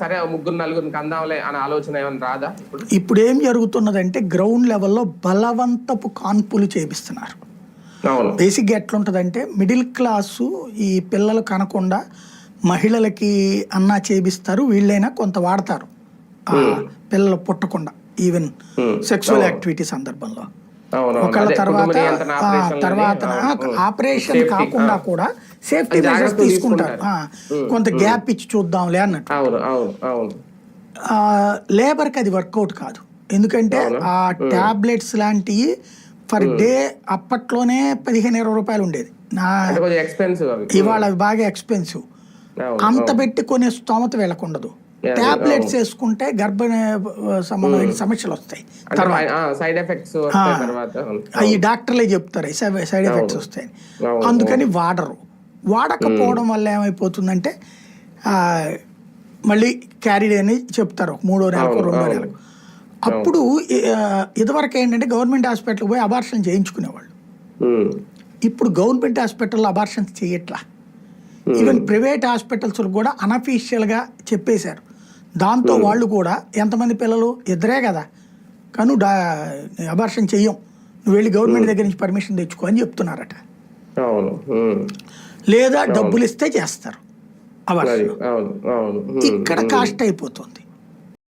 సరే ముగ్గురు నలుగురికి అందాంలే అనే ఆలోచన ఏమైనా రాదా? ఇప్పుడు ఏం జరుగుతున్నదంటే గ్రౌండ్ లెవెల్లో బలవంతపు కాన్పులు చేపిస్తున్నారు. బేసిక్గా ఎట్లుంటుందంటే మిడిల్ క్లాసు ఈ పిల్లలు కనకుండా మహిళలకి అన్నా చేపిస్తారు, వీళ్ళైనా కొంత వాడతారు పిల్లలు పుట్టకుండా, ఈవెన్ సెక్సువల్ యాక్టివిటీ సందర్భంలో. ఒకళ్ళ తర్వాత ఆపరేషన్ కాకుండా కూడా సేఫ్టీ మెజర్స్ తీసుకుంటారు, కొంత గ్యాప్ ఇచ్చి చూద్దాంలే అన్నట్టు. లేబర్కి అది వర్కౌట్ కాదు, ఎందుకంటే ఆ టాబ్లెట్స్ లాంటివి ఫర్ డే అప్పట్లోనే 15-20 రూపాయలు ఉండేది, ఇవాళ అవి బాగా ఎక్స్పెన్సివ్. అంత పెట్టి కొనే స్తోమత వీళ్ళకు ఉండదు. టాబ్లెట్స్ వేసుకుంటే గర్భిణీ సంబంధమైన సమస్యలు వస్తాయి, ఈ డాక్టర్లే చెప్తారు సైడ్ ఎఫెక్ట్స్ వస్తాయి, అందుకని వాడరు. వాడకపోవడం వల్ల ఏమైపోతుందంటే మళ్ళీ క్యారీడ్ అని చెప్తారు 3వ నెలకు 2వ నెలకు. అప్పుడు ఇదివరకు ఏంటంటే గవర్నమెంట్ హాస్పిటల్కి పోయి అబార్షన్ చేయించుకునేవాళ్ళు, ఇప్పుడు గవర్నమెంట్ హాస్పిటల్లో అబార్షన్స్ చేయట్లా. ఈవెన్ ప్రైవేట్ హాస్పిటల్స్ కూడా అనఫీషియల్గా చెప్పేశారు. దాంతో వాళ్ళు కూడా ఎంతమంది పిల్లలు 2 కదా కానీ అబార్షన్ చెయ్యం, నువ్వు వెళ్ళి గవర్నమెంట్ దగ్గర నుంచి పర్మిషన్ తెచ్చుకో అని చెప్తున్నారట. లేదా డబ్బులు ఇస్తే చేస్తారు అబార్షన్. ఇక్కడ కాస్ట్ అయిపోతుంది.